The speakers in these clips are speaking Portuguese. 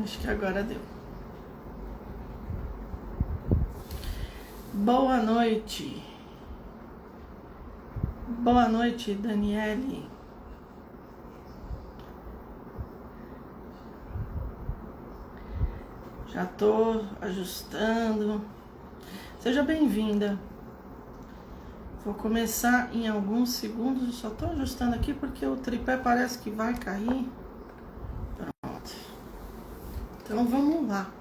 Acho que agora deu. Boa noite. Boa noite, Daniele. Já tô ajustando. Seja bem-vinda. Vou começar em alguns segundos. Eu só tô ajustando aqui porque o tripé parece que vai cair. Pronto. Então vamos lá.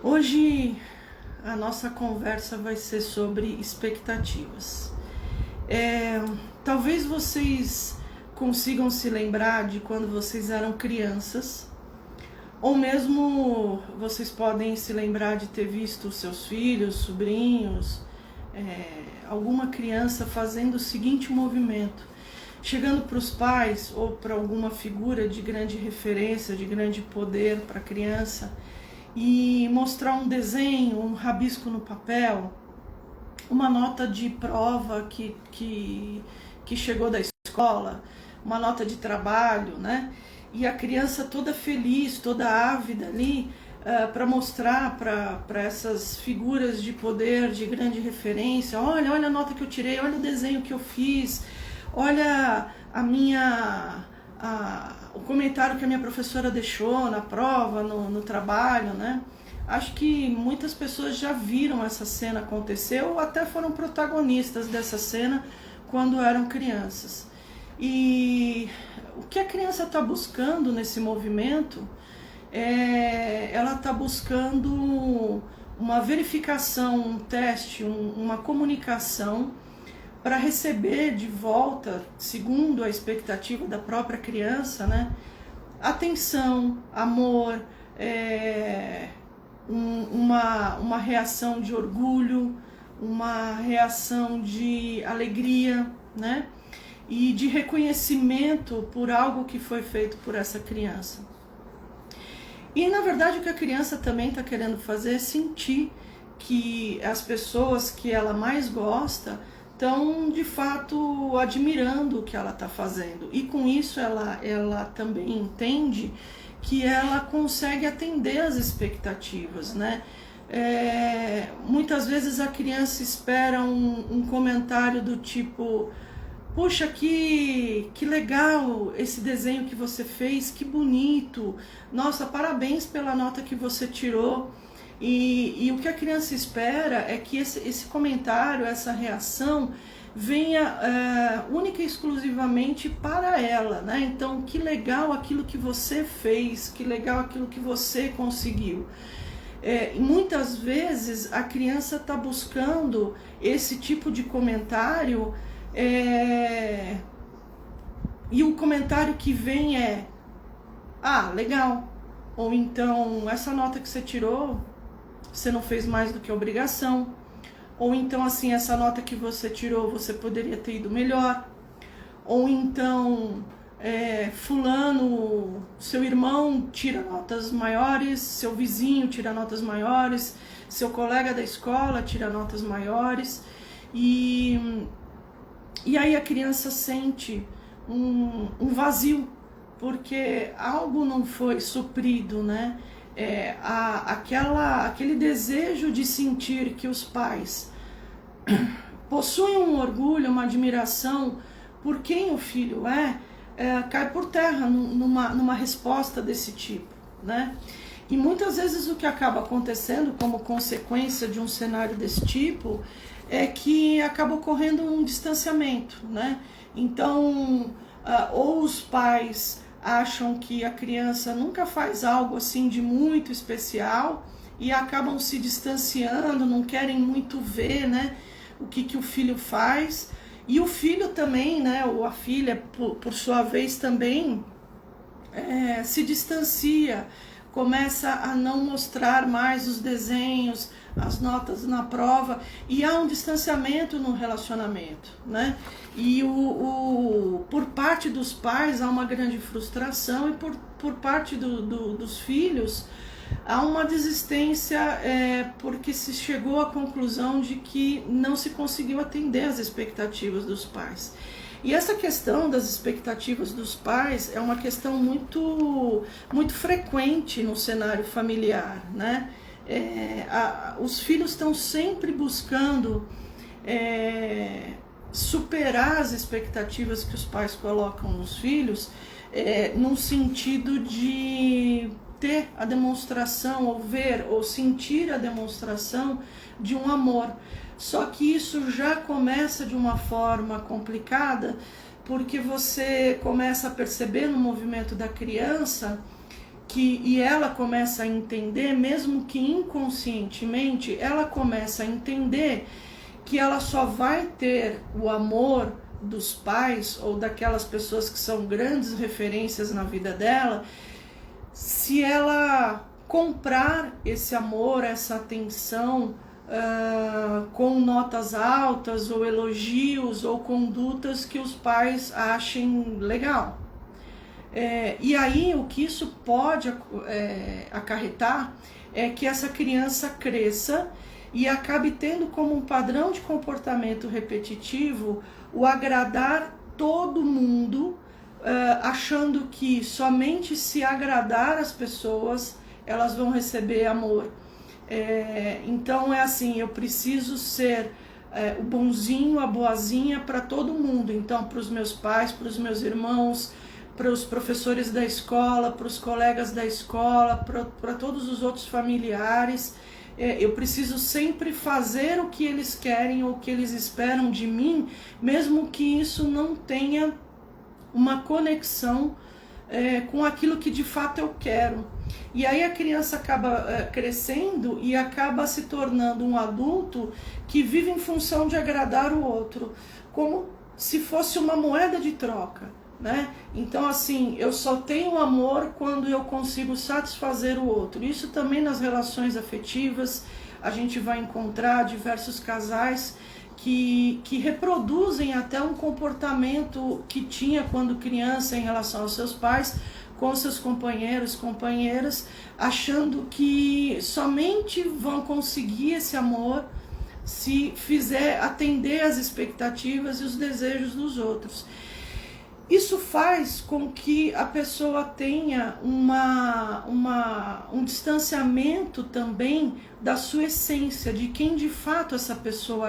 Hoje a nossa conversa vai ser sobre expectativas. Talvez vocês consigam se lembrar de quando vocês eram crianças, ou mesmo vocês podem se lembrar de ter visto seus filhos, sobrinhos, alguma criança fazendo o seguinte movimento, chegando para os pais ou para alguma figura de grande referência, de grande poder para a criança, e mostrar um desenho, um rabisco no papel, uma nota de prova que chegou da escola, uma nota de trabalho, né? E a criança toda feliz, toda ávida ali, para mostrar para essas figuras de poder, de grande referência, olha a nota que eu tirei, olha o desenho que eu fiz, olha o comentário que a minha professora deixou na prova, no trabalho, né? Acho que muitas pessoas já viram essa cena acontecer ou até foram protagonistas dessa cena quando eram crianças. E o que a criança está buscando nesse movimento ela está buscando uma verificação, um teste, uma comunicação para receber de volta, segundo a expectativa da própria criança, né? Atenção, amor, uma reação de orgulho, uma reação de alegria, né? E de reconhecimento por algo que foi feito por essa criança. E na verdade o que a criança também está querendo fazer é sentir que as pessoas que ela mais gosta estão de fato admirando o que ela está fazendo. E com isso ela também entende que ela consegue atender as expectativas, né? Muitas vezes a criança espera um comentário do tipo: puxa, que legal esse desenho que você fez, que bonito, nossa, parabéns pela nota que você tirou. E o que a criança espera é que esse comentário, essa reação venha única e exclusivamente para ela, né? Então, que legal aquilo que você fez, que legal aquilo que você conseguiu. E muitas vezes a criança está buscando esse tipo de comentário e o comentário que vem é: ah, legal, ou então essa nota que você tirou, você não fez mais do que obrigação, ou então assim, essa nota que você tirou, você poderia ter ido melhor, ou então fulano, seu irmão tira notas maiores, seu vizinho tira notas maiores, seu colega da escola tira notas maiores, e aí a criança sente um vazio, porque algo não foi suprido, né? Aquele desejo de sentir que os pais possuem um orgulho, uma admiração por quem o filho cai por terra numa resposta desse tipo, né? E muitas vezes o que acaba acontecendo como consequência de um cenário desse tipo é que acaba ocorrendo um distanciamento, né? Então, ou os pais acham que a criança nunca faz algo assim de muito especial e acabam se distanciando, não querem muito ver, né, o que o filho faz. E o filho também, né, ou a filha, por sua vez também, se distancia, começa a não mostrar mais os desenhos, as notas na prova, e há um distanciamento no relacionamento, né? E por parte dos pais há uma grande frustração, e por parte dos filhos há uma desistência, porque se chegou à conclusão de que não se conseguiu atender às expectativas dos pais. E essa questão das expectativas dos pais é uma questão muito, muito frequente no cenário familiar, né? Os filhos estão sempre buscando superar as expectativas que os pais colocam nos filhos, num sentido de ter a demonstração, ou ver, ou sentir a demonstração de um amor. Só que isso já começa de uma forma complicada, porque você começa a perceber no movimento da criança e ela começa a entender, mesmo que inconscientemente, ela começa a entender que ela só vai ter o amor dos pais ou daquelas pessoas que são grandes referências na vida dela, se ela comprar esse amor, essa atenção, com notas altas ou elogios ou condutas que os pais achem legal. E aí o que isso pode acarretar é que essa criança cresça e acabe tendo como um padrão de comportamento repetitivo o agradar todo mundo, achando que somente se agradar as pessoas elas vão receber amor. Então é assim, eu preciso ser o bonzinho, a boazinha para todo mundo. Então, para os meus pais, para os meus irmãos, para os professores da escola, para os colegas da escola, para todos os outros familiares. Eu preciso sempre fazer o que eles querem ou o que eles esperam de mim, mesmo que isso não tenha uma conexão com aquilo que de fato eu quero. E aí a criança acaba crescendo e acaba se tornando um adulto que vive em função de agradar o outro, como se fosse uma moeda de troca, né? Então assim, eu só tenho amor quando eu consigo satisfazer o outro. Isso também nas relações afetivas, a gente vai encontrar diversos casais que reproduzem até um comportamento que tinha quando criança em relação aos seus pais, com seus companheiros, companheiras, achando que somente vão conseguir esse amor se fizer atender às expectativas e os desejos dos outros. Isso faz com que a pessoa tenha um distanciamento também da sua essência, de quem de fato essa pessoa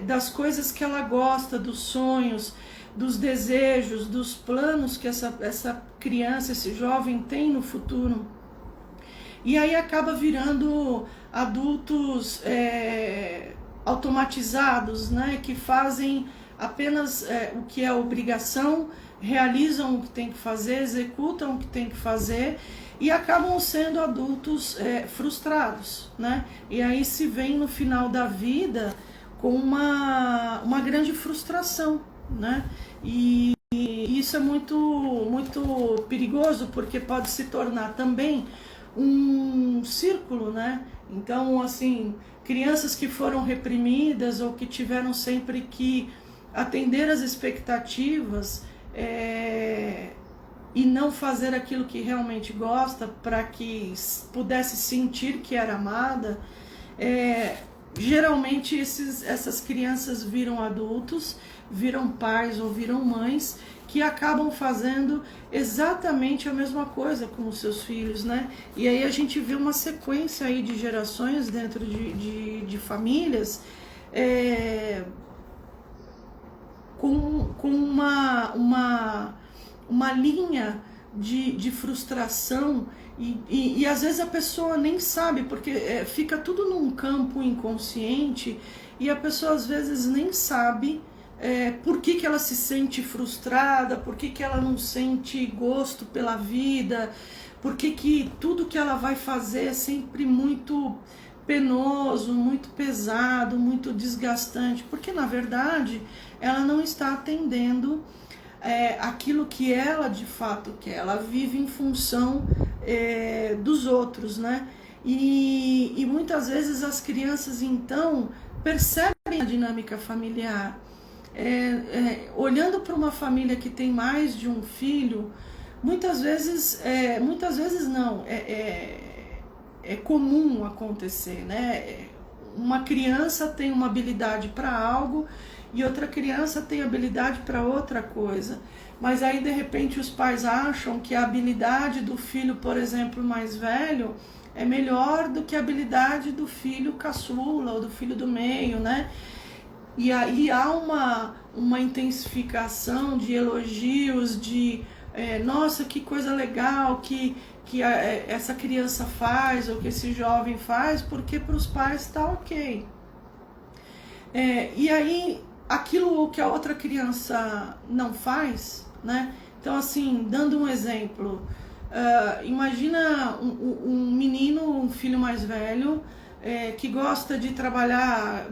das coisas que ela gosta, dos sonhos, dos desejos, dos planos que essa criança, esse jovem tem no futuro. E aí acaba virando adultos automatizados, né, que fazem apenas o que é obrigação, realizam o que tem que fazer, executam o que tem que fazer e acabam sendo adultos frustrados, né? E aí se vem no final da vida com uma grande frustração, né? E isso é muito, muito perigoso, porque pode se tornar também um círculo, né? Então, assim, crianças que foram reprimidas ou que tiveram sempre que atender às expectativas e não fazer aquilo que realmente gosta para que pudesse sentir que era amada, geralmente essas crianças viram adultos, viram pais ou viram mães que acabam fazendo exatamente a mesma coisa com os seus filhos, né? E aí a gente vê uma sequência aí de gerações dentro de famílias com uma linha de frustração e às vezes a pessoa nem sabe, porque fica tudo num campo inconsciente e a pessoa às vezes nem sabe por que ela se sente frustrada, por que ela não sente gosto pela vida, por que tudo que ela vai fazer é sempre muito penoso, muito pesado, muito desgastante, porque na verdade ela não está atendendo aquilo que ela de fato quer, ela vive em função dos outros, né? E muitas vezes as crianças então percebem a dinâmica familiar. Olhando para uma família que tem mais de um filho, muitas vezes não, é comum acontecer, né? Uma criança tem uma habilidade para algo e outra criança tem habilidade para outra coisa. Mas aí, de repente, os pais acham que a habilidade do filho, por exemplo, mais velho, é melhor do que a habilidade do filho caçula ou do filho do meio, né? E aí há uma intensificação de elogios, de nossa, que coisa legal que essa criança faz, ou que esse jovem faz, porque para os pais está ok. E aí, aquilo que a outra criança não faz, né? Então, assim, dando um exemplo, imagina um menino, um filho mais velho, que gosta de trabalhar,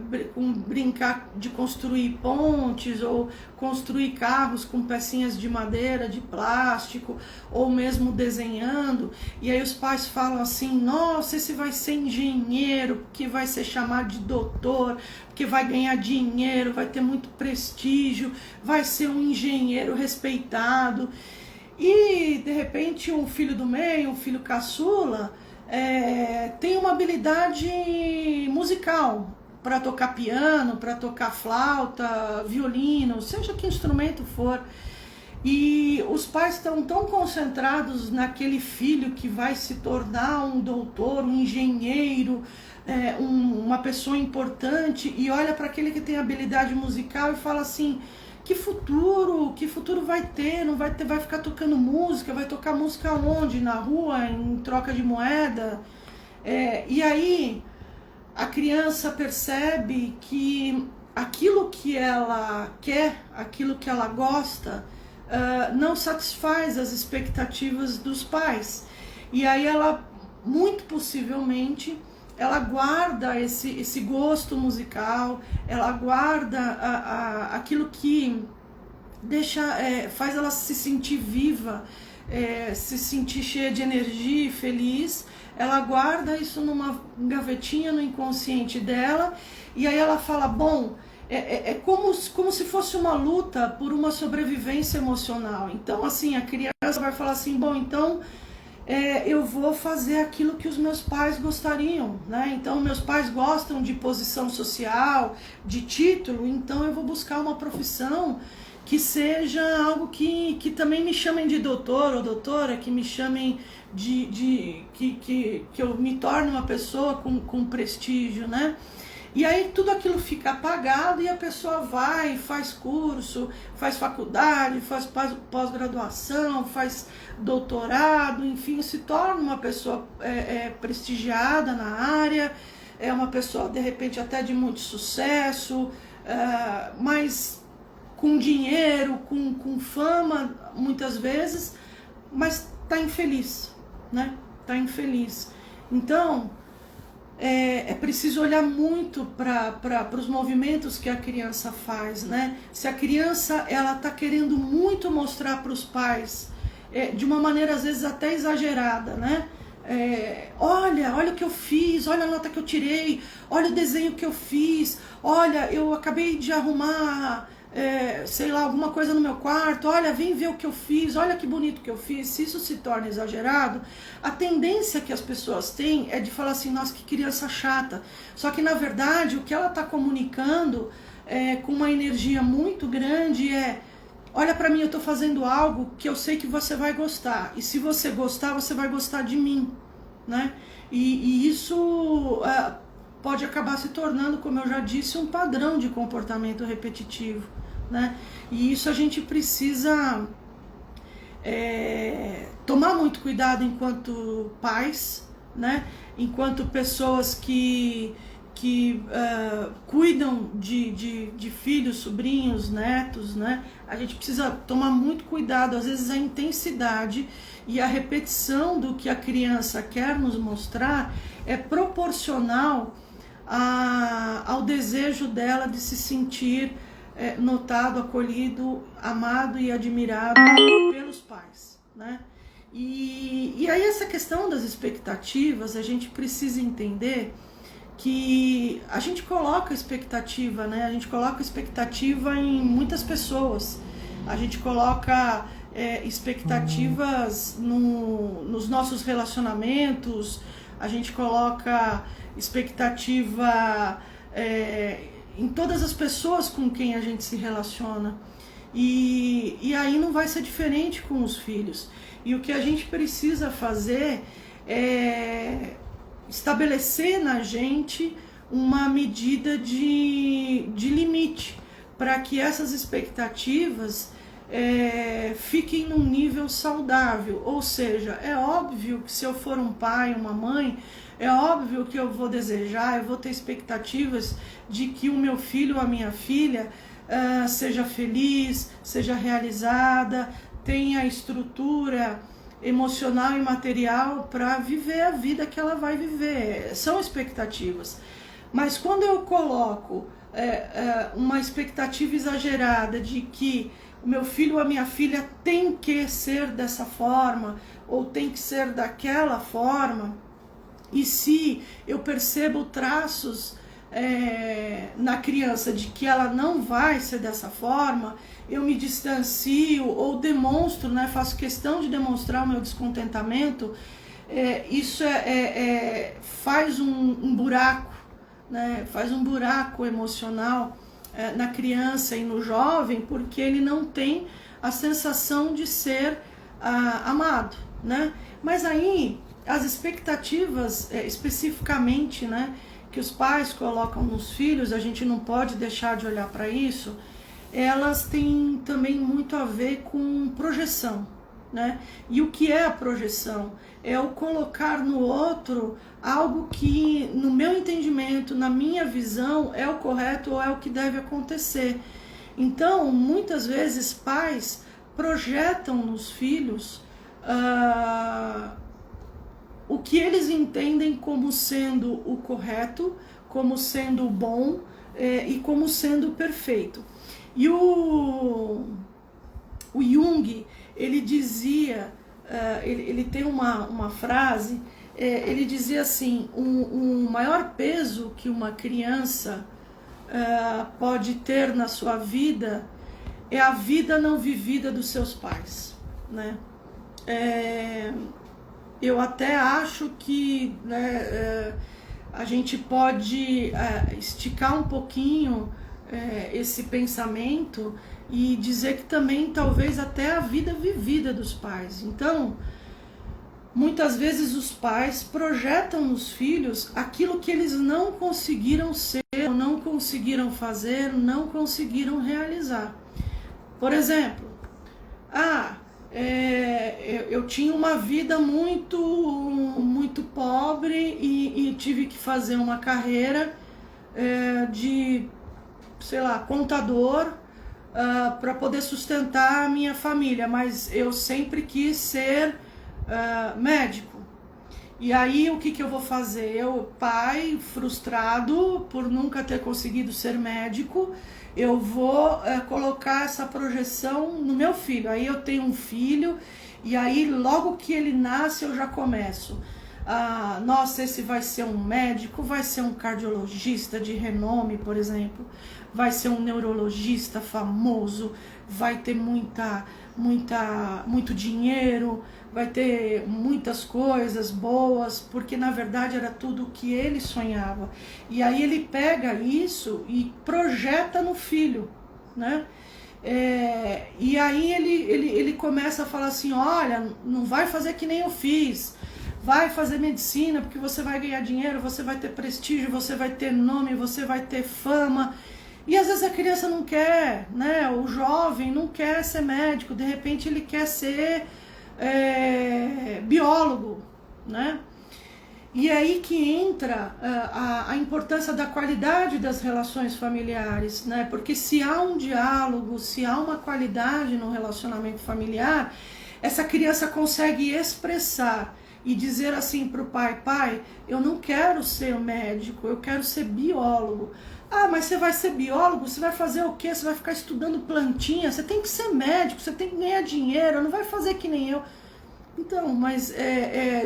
brincar de construir pontes ou construir carros com pecinhas de madeira, de plástico, ou mesmo desenhando, e aí os pais falam assim, nossa, esse vai ser engenheiro, que vai ser chamado de doutor, que vai ganhar dinheiro, vai ter muito prestígio, vai ser um engenheiro respeitado. E de repente um filho do meio, um filho caçula, tem uma habilidade musical para tocar piano, para tocar flauta, violino, seja que instrumento for. E os pais estão tão concentrados naquele filho que vai se tornar um doutor, um engenheiro, uma pessoa importante, e olha para aquele que tem habilidade musical e fala assim, que futuro vai ter? Não vai ter, vai ficar tocando música, vai tocar música onde? Na rua, em troca de moeda? E aí a criança percebe que aquilo que ela quer, aquilo que ela gosta, não satisfaz as expectativas dos pais. E aí ela, muito possivelmente, ela guarda esse gosto musical, ela guarda aquilo que faz ela se sentir viva, se sentir cheia de energia e feliz. Ela guarda isso numa gavetinha no inconsciente dela, e aí ela fala, bom, como se fosse uma luta por uma sobrevivência emocional. Então, assim, a criança vai falar assim, bom, então eu vou fazer aquilo que os meus pais gostariam, né? Então, meus pais gostam de posição social, de título, então eu vou buscar uma profissão que seja algo que também me chamem de doutor ou doutora, que me chamem que eu me torne uma pessoa com prestígio, né? E aí tudo aquilo fica apagado e a pessoa vai, faz curso, faz faculdade, faz pós-graduação, faz doutorado, enfim, se torna uma pessoa prestigiada na área, é uma pessoa de repente até de muito sucesso, mas com dinheiro, com fama muitas vezes, mas está infeliz, né? Está infeliz. Então, é preciso olhar muito para os movimentos que a criança faz, né? Se a criança ela está querendo muito mostrar para os pais, de uma maneira às vezes até exagerada, né? Olha o que eu fiz, olha a nota que eu tirei, olha o desenho que eu fiz, olha, eu acabei de arrumar, sei lá, alguma coisa no meu quarto, olha, vem ver o que eu fiz, olha que bonito que eu fiz. Se isso se torna exagerado, a tendência que as pessoas têm é de falar assim, nossa, que criança chata. Só que na verdade o que ela está comunicando com uma energia muito grande olha para mim, eu estou fazendo algo que eu sei que você vai gostar, e se você gostar, você vai gostar de mim, né? E isso pode acabar se tornando, como eu já disse, um padrão de comportamento repetitivo, né? E isso a gente precisa tomar muito cuidado enquanto pais, né? Enquanto pessoas que cuidam de filhos, sobrinhos, netos, né? A gente precisa tomar muito cuidado. Às vezes a intensidade e a repetição do que a criança quer nos mostrar é proporcional ao desejo dela de se sentir notado, acolhido, amado e admirado pelos pais, né? E aí essa questão das expectativas, a gente precisa entender que a gente coloca expectativa, né? A gente coloca expectativa em muitas pessoas. A gente coloca expectativas nos nossos relacionamentos, a gente coloca expectativa em todas as pessoas com quem a gente se relaciona. E aí não vai ser diferente com os filhos. E o que a gente precisa fazer é estabelecer na gente uma medida de limite, para que essas expectativas fiquem num nível saudável. Ou seja, é óbvio que se eu for um pai, uma mãe, é óbvio que eu vou desejar, eu vou ter expectativas de que o meu filho ou a minha filha seja feliz, seja realizada, tenha estrutura emocional e material para viver a vida que ela vai viver. São expectativas. Mas quando eu coloco uma expectativa exagerada de que o meu filho ou a minha filha tem que ser dessa forma ou tem que ser daquela forma, e se eu percebo traços na criança de que ela não vai ser dessa forma, eu me distancio ou demonstro, né, faço questão de demonstrar o meu descontentamento. Isso faz um buraco, né, faz um buraco emocional na criança e no jovem, porque ele não tem a sensação de ser amado, né? Mas aí as expectativas especificamente, né, que os pais colocam nos filhos, a gente não pode deixar de olhar para isso. Elas têm também muito a ver com projeção, né? E o que é a projeção? É o colocar no outro algo que, no meu entendimento, na minha visão, é o correto ou é o que deve acontecer. Então, muitas vezes, pais projetam nos filhos o que eles entendem como sendo o correto, como sendo o bom e como sendo perfeito. E o Jung, ele dizia, ele tem uma frase, ele dizia assim: o maior peso que uma criança pode ter na sua vida é a vida não vivida dos seus pais, né? Eu até acho que, né, a gente pode esticar um pouquinho esse pensamento e dizer que também talvez até a vida vivida dos pais. Então, muitas vezes os pais projetam nos filhos aquilo que eles não conseguiram ser, não conseguiram fazer, não conseguiram realizar. Por exemplo, eu tinha uma vida muito pobre e tive que fazer uma carreira de, sei lá, contador para poder sustentar a minha família, mas eu sempre quis ser médico. E aí o que eu vou fazer? Eu, pai frustrado por nunca ter conseguido ser médico, eu vou colocar essa projeção no meu filho. Aí eu tenho um filho e aí logo que ele nasce eu já começo. Nossa, esse vai ser um médico, vai ser um cardiologista de renome, por exemplo, vai ser um neurologista famoso, vai ter muito dinheiro, vai ter muitas coisas boas, porque na verdade era tudo o que ele sonhava. E aí ele pega isso e projeta no filho, né? E aí ele começa a falar assim: olha, não vai fazer que nem eu fiz, vai fazer medicina porque você vai ganhar dinheiro, você vai ter prestígio, você vai ter nome, você vai ter fama. E às vezes a criança não quer, né? O jovem não quer ser médico, de repente ele quer ser biólogo, né? E aí que entra a importância da qualidade das relações familiares, né? Porque se há um diálogo, se há uma qualidade no relacionamento familiar, essa criança consegue expressar e dizer assim para o pai: pai, eu não quero ser médico, eu quero ser biólogo. Mas você vai ser biólogo? Você vai fazer o quê? Você vai ficar estudando plantinha? Você tem que ser médico, você tem que ganhar dinheiro, não vai fazer que nem eu. Então, mas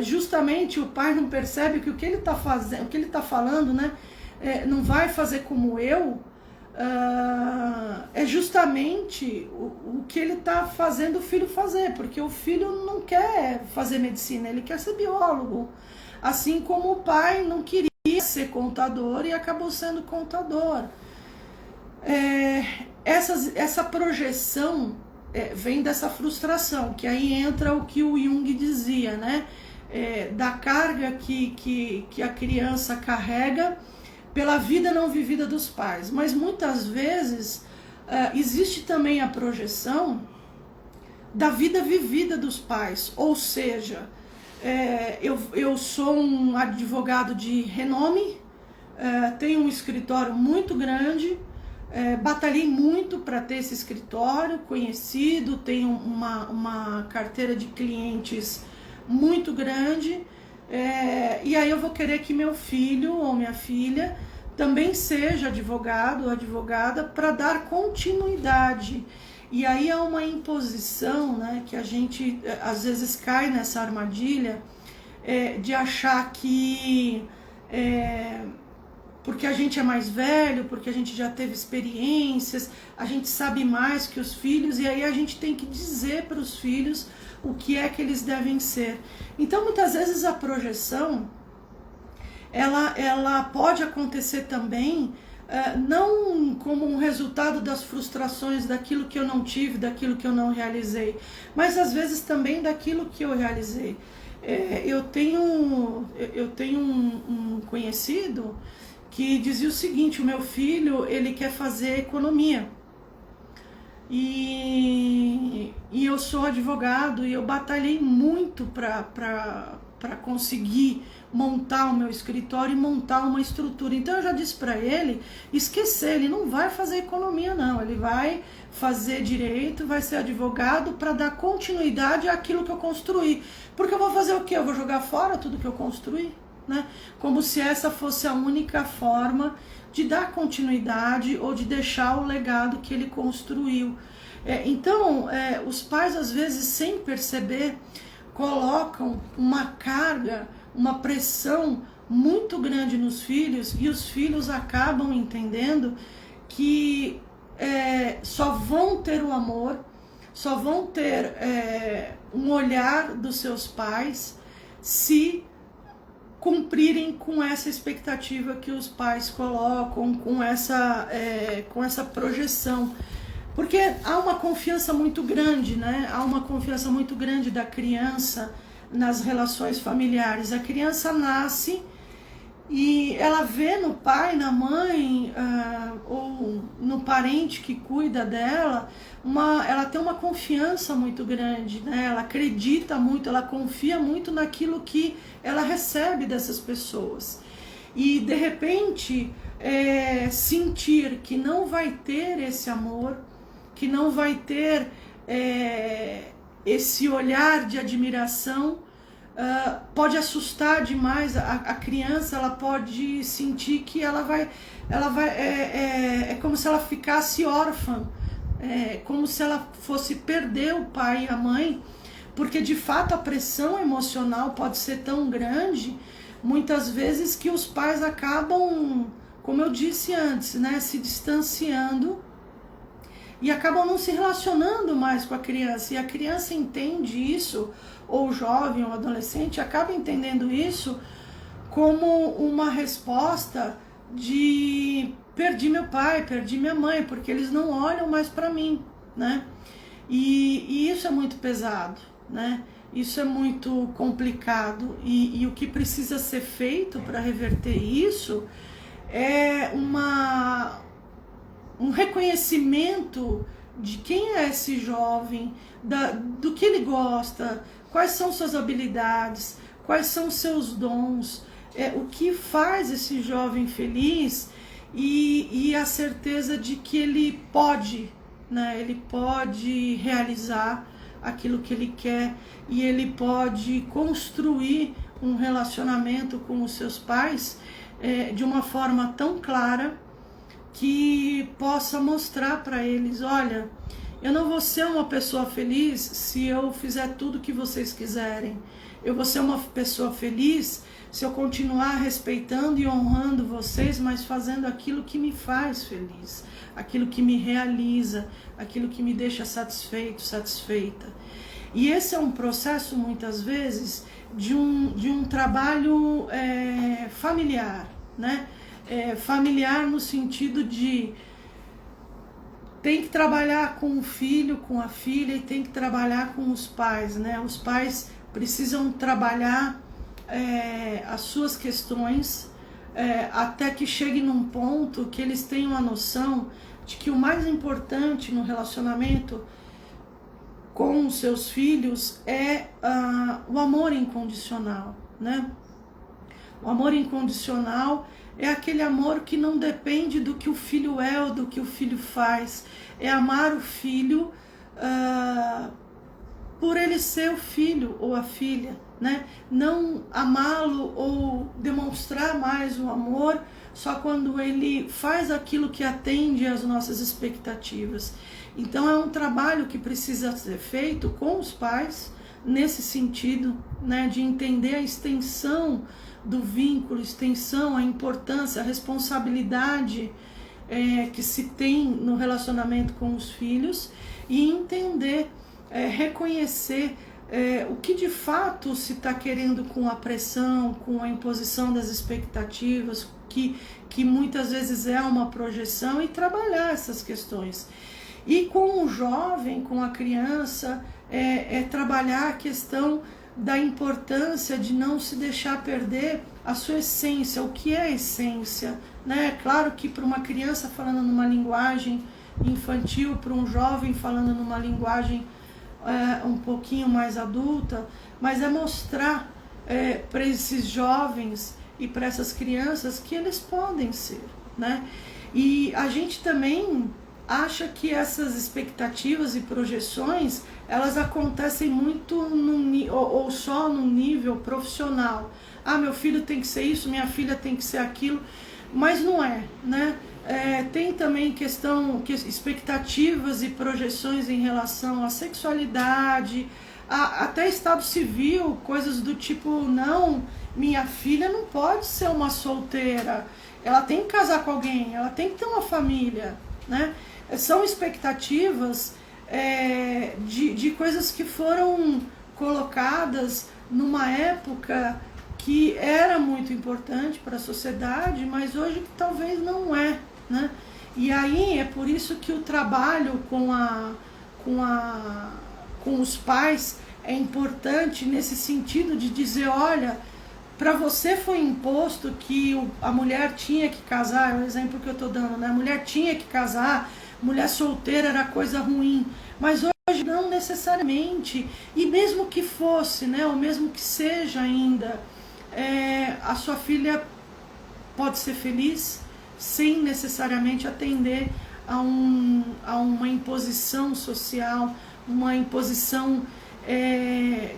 justamente o pai não percebe que o que ele está fazendo, o que ele está falando, né, não vai fazer como eu, é justamente o que ele está fazendo o filho fazer, porque o filho não quer fazer medicina, ele quer ser biólogo, assim como o pai não queria ser contador e acabou sendo contador. Essa projeção vem dessa frustração, que aí entra o que o Jung dizia, né? Da carga que a criança carrega pela vida não vivida dos pais. Mas muitas vezes existe também a projeção da vida vivida dos pais, ou seja, eu sou um advogado de renome, tenho um escritório muito grande, batalhei muito para ter esse escritório conhecido, tenho uma carteira de clientes muito grande, e aí eu vou querer que meu filho ou minha filha também seja advogado ou advogada para dar continuidade. E aí há uma imposição, né, que a gente às vezes cai nessa armadilha de achar que porque a gente é mais velho, porque a gente já teve experiências, a gente sabe mais que os filhos, e aí a gente tem que dizer para os filhos o que é que eles devem ser. Então, muitas vezes a projeção, ela pode acontecer também, não como um resultado das frustrações daquilo que eu não tive, daquilo que eu não realizei, mas às vezes também daquilo que eu realizei. Eu tenho um conhecido que dizia o seguinte: o meu filho, ele quer fazer economia, e eu sou advogado e eu batalhei muito para conseguir montar o meu escritório e montar uma estrutura. Então eu já disse para ele esquecer, ele não vai fazer economia não, ele vai fazer direito, vai ser advogado para dar continuidade àquilo que eu construí. Porque eu vou fazer o quê? Eu vou jogar fora tudo que eu construí? Né? Como se essa fosse a única forma de dar continuidade ou de deixar o legado que ele construiu. Então, os pais, às vezes, sem perceber, colocam uma carga, uma pressão muito grande nos filhos, e os filhos acabam entendendo que só vão ter o amor, só vão ter um olhar dos seus pais se cumprirem com essa expectativa que os pais colocam, com essa projeção. Porque há uma confiança muito grande, né? Há uma confiança muito grande da criança nas relações familiares. A criança nasce e ela vê no pai, na mãe, ou no parente que cuida dela, ela tem uma confiança muito grande, né? Ela acredita muito, ela confia muito naquilo que ela recebe dessas pessoas. E de repente sentir que não vai ter esse amor, que não vai ter esse olhar de admiração, pode assustar demais a criança. Ela pode sentir que ela vai é como se ela ficasse órfã, como se ela fosse perder o pai e a mãe, porque de fato a pressão emocional pode ser tão grande, muitas vezes, que os pais acabam, como eu disse antes, né, se distanciando e acabam não se relacionando mais com a criança. E a criança entende isso, ou o jovem ou adolescente acaba entendendo isso como uma resposta de perdi meu pai, perdi minha mãe, porque eles não olham mais para mim, né? E isso é muito pesado, né? Isso é muito complicado, e o que precisa ser feito para reverter isso é um reconhecimento de quem é esse jovem, do que ele gosta, quais são suas habilidades, quais são seus dons, o que faz esse jovem feliz, e a certeza de que ele pode, né? Ele pode realizar aquilo que ele quer, e ele pode construir um relacionamento com os seus pais de uma forma tão clara que possa mostrar para eles: olha, Eu não vou ser uma pessoa feliz se eu fizer tudo que vocês quiserem. Eu vou ser uma pessoa feliz se eu continuar respeitando e honrando vocês, mas fazendo aquilo que me faz feliz, aquilo que me realiza, aquilo que me deixa satisfeito, satisfeita. E esse é um processo, muitas vezes, de um trabalho familiar, né? Familiar no sentido de tem que trabalhar com o filho, com a filha, e tem que trabalhar com os pais, né? Os pais precisam trabalhar as suas questões até que chegue num ponto que eles tenham a noção de que o mais importante no relacionamento com os seus filhos é o amor incondicional, né? O amor incondicional é aquele amor que não depende do que o filho é ou do que o filho faz. É amar o filho por ele ser o filho ou a filha, né? Não amá-lo ou demonstrar mais o amor só quando ele faz aquilo que atende às nossas expectativas. Então é um trabalho que precisa ser feito com os pais, nesse sentido, né, de entender a extensão do vínculo, extensão, a importância, a responsabilidade que se tem no relacionamento com os filhos, e entender, reconhecer o que de fato se está querendo com a pressão, com a imposição das expectativas, que muitas vezes é uma projeção, e trabalhar essas questões. E com o jovem, com a criança, trabalhar a questão da importância de não se deixar perder a sua essência. O que é a essência, né? Claro que para uma criança falando numa linguagem infantil, para um jovem falando numa linguagem um pouquinho mais adulta, mas é mostrar para esses jovens e para essas crianças que eles podem ser, né? E a gente também acha que essas expectativas e projeções, elas acontecem muito ou só no nível profissional. Ah, meu filho tem que ser isso, minha filha tem que ser aquilo, mas não é, né? Tem também expectativas e projeções em relação à sexualidade, até estado civil, coisas do tipo, não, minha filha não pode ser uma solteira, ela tem que casar com alguém, ela tem que ter uma família, né? São expectativas de coisas que foram colocadas numa época que era muito importante para a sociedade, mas hoje talvez não é, né? E aí é por isso que o trabalho com os pais é importante nesse sentido de dizer, olha, para você foi imposto que a mulher tinha que casar, é o exemplo que eu estou dando, né? A mulher tinha que casar, mulher solteira era coisa ruim, mas hoje não necessariamente, e mesmo que fosse, né, ou mesmo que seja ainda, a sua filha pode ser feliz sem necessariamente atender a uma imposição social, uma imposição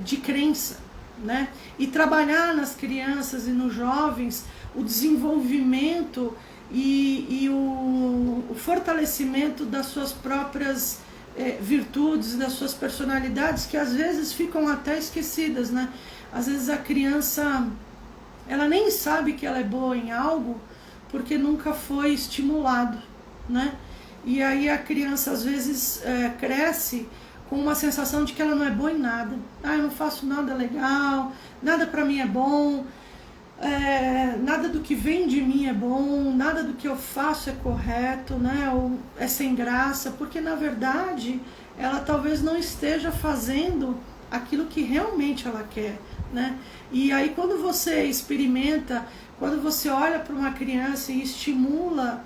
de crença, né? E trabalhar nas crianças e nos jovens o desenvolvimento e o fortalecimento das suas próprias virtudes, das suas personalidades, que às vezes ficam até esquecidas, né? Às vezes a criança, ela nem sabe que ela é boa em algo porque nunca foi estimulado, né? E aí a criança às vezes cresce com uma sensação de que ela não é boa em nada. Ah, eu não faço nada legal, nada pra mim é bom, nada do que vem de mim é bom, nada do que eu faço é correto, né? Ou é sem graça, porque na verdade ela talvez não esteja fazendo aquilo que realmente ela quer, né? E aí quando você experimenta, quando você olha para uma criança e estimula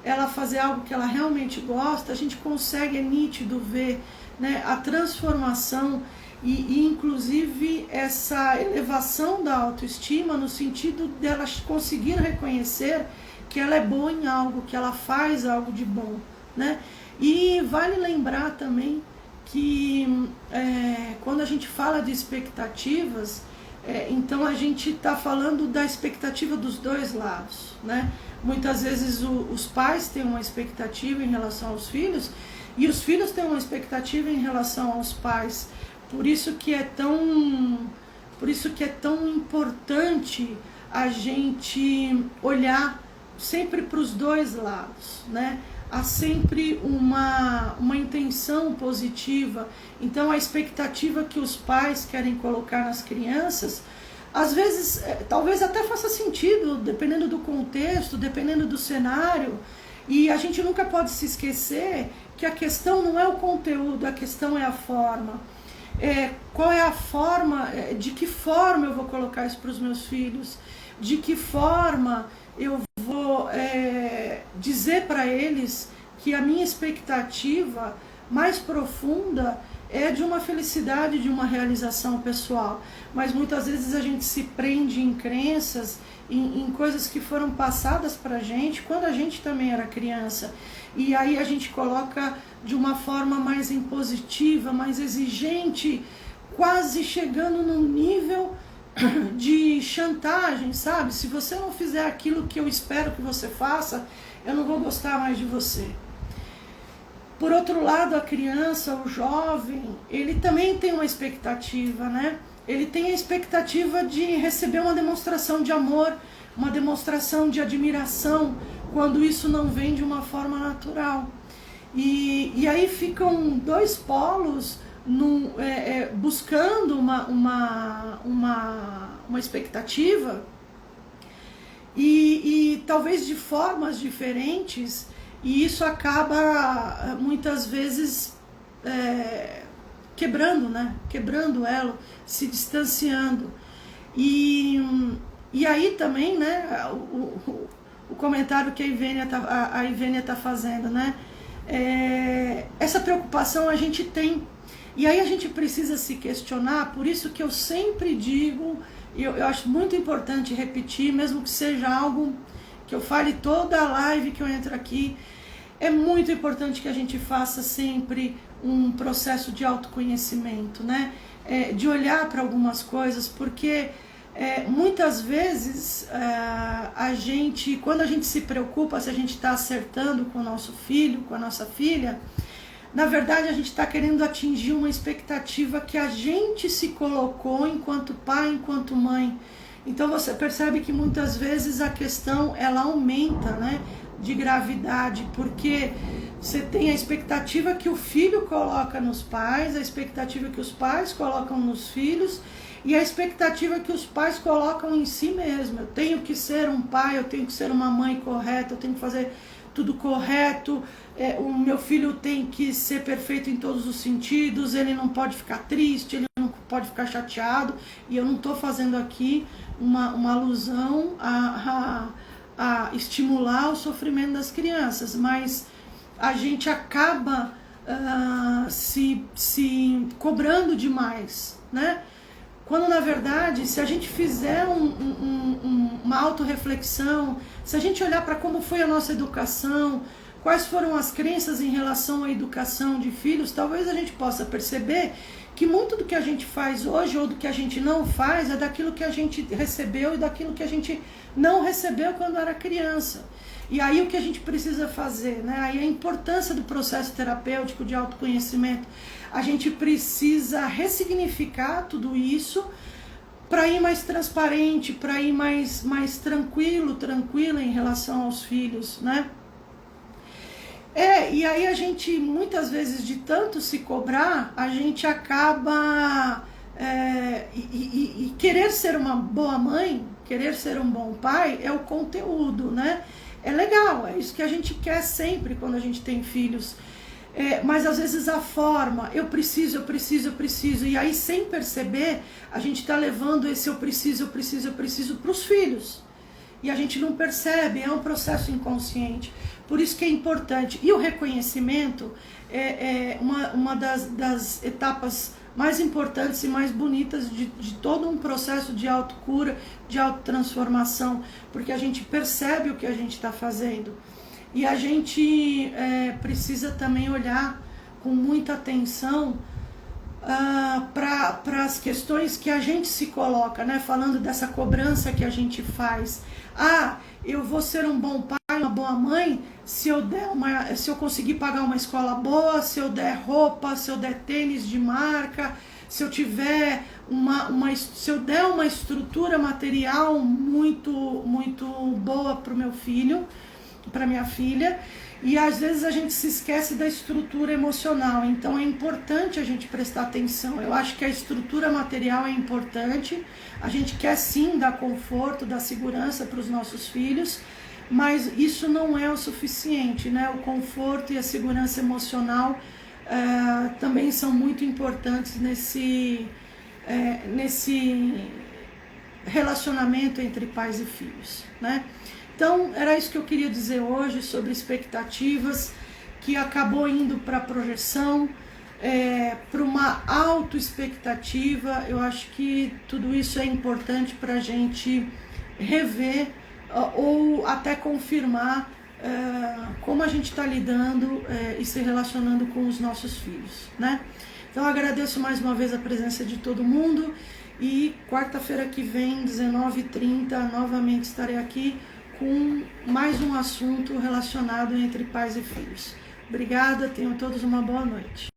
ela a fazer algo que ela realmente gosta, a gente consegue, é nítido ver, né, a transformação e inclusive essa elevação da autoestima no sentido dela conseguir reconhecer que ela é boa em algo, que ela faz algo de bom, né? E vale lembrar também que quando a gente fala de expectativas, então a gente está falando da expectativa dos dois lados, né? Muitas vezes os pais têm uma expectativa em relação aos filhos E os filhos têm uma expectativa em relação aos pais. Por isso que é tão importante a gente olhar sempre para os dois lados, né? Há sempre uma intenção positiva. Então a expectativa que os pais querem colocar nas crianças, às vezes, talvez até faça sentido, dependendo do contexto, dependendo do cenário, e a gente nunca pode se esquecer que a questão não é o conteúdo, a questão é a forma. Qual é a forma, de que forma eu vou colocar isso para os meus filhos, de que forma eu vou dizer para eles que a minha expectativa mais profunda é de uma felicidade, de uma realização pessoal. Mas muitas vezes a gente se prende em crenças, em coisas que foram passadas para a gente quando a gente também era criança. E aí a gente coloca de uma forma mais impositiva, mais exigente, quase chegando num nível de chantagem, sabe? Se você não fizer aquilo que eu espero que você faça, eu não vou gostar mais de você. Por outro lado, a criança, o jovem, ele também tem uma expectativa, né? Ele tem a expectativa de receber uma demonstração de amor, uma demonstração de admiração, quando isso não vem de uma forma natural. E aí ficam dois polos buscando uma expectativa e talvez de formas diferentes, e isso acaba muitas vezes quebrando, né? Quebrando ela, se distanciando. E aí também, né, o comentário que a Ivênia tá fazendo, né? Essa preocupação a gente tem. E aí a gente precisa se questionar, por isso que eu sempre digo, eu acho muito importante repetir, mesmo que seja algo que eu fale toda a live que eu entro aqui, é muito importante que a gente faça sempre um processo de autoconhecimento, né? De olhar para algumas coisas, porque muitas vezes quando a gente se preocupa se a gente está acertando com o nosso filho, com a nossa filha, na verdade a gente está querendo atingir uma expectativa que a gente se colocou enquanto pai, enquanto mãe. Então você percebe que muitas vezes a questão ela aumenta, né, de gravidade, porque você tem a expectativa que o filho coloca nos pais, a expectativa que os pais colocam nos filhos, e a expectativa que os pais colocam em si mesmo. Eu tenho que ser um pai, eu tenho que ser uma mãe correta, eu tenho que fazer tudo correto, o meu filho tem que ser perfeito em todos os sentidos, ele não pode ficar triste, ele não pode ficar chateado, e eu não estou fazendo aqui uma alusão a estimular o sofrimento das crianças, mas a gente acaba se cobrando demais, né? Quando na verdade, se a gente fizer uma autorreflexão, se a gente olhar para como foi a nossa educação, quais foram as crenças em relação à educação de filhos, talvez a gente possa perceber que muito do que a gente faz hoje ou do que a gente não faz é daquilo que a gente recebeu e daquilo que a gente não recebeu quando era criança. E aí o que a gente precisa fazer, né? Aí a importância do processo terapêutico de autoconhecimento. A gente precisa ressignificar tudo isso para ir mais transparente, para ir mais tranquila em relação aos filhos, né? E aí a gente, muitas vezes, de tanto se cobrar, a gente acaba e querer ser uma boa mãe, querer ser um bom pai, é o conteúdo, né? É legal, é isso que a gente quer sempre quando a gente tem filhos. Mas às vezes a forma, eu preciso, e aí sem perceber, a gente está levando esse eu preciso para os filhos. E a gente não percebe, é um processo inconsciente. Por isso que é importante. E o reconhecimento é uma das etapas mais importantes e mais bonitas de todo um processo de autocura, de autotransformação, porque a gente percebe o que a gente está fazendo. E a gente precisa também olhar com muita atenção para as questões que a gente se coloca, né? Falando dessa cobrança que a gente faz. Eu vou ser um bom pai, uma boa mãe se eu conseguir pagar uma escola boa, se eu der roupa, se eu der tênis de marca, se eu tiver se eu der uma estrutura material muito boa para o meu filho, para minha filha. E às vezes a gente se esquece da estrutura emocional, então é importante a gente prestar atenção. Eu acho que a estrutura material é importante, a gente quer sim dar conforto, dar segurança para os nossos filhos, mas isso não é o suficiente, né? O conforto e a segurança emocional também são muito importantes nesse relacionamento entre pais e filhos, né? Então, era isso que eu queria dizer hoje sobre expectativas, que acabou indo para a projeção, para uma autoexpectativa. Eu acho que tudo isso é importante para a gente rever ou até confirmar como a gente está lidando e se relacionando com os nossos filhos, né? Então, agradeço mais uma vez a presença de todo mundo e quarta-feira que vem, 19h30, novamente estarei aqui com mais um assunto relacionado entre pais e filhos. Obrigada, tenham todos uma boa noite.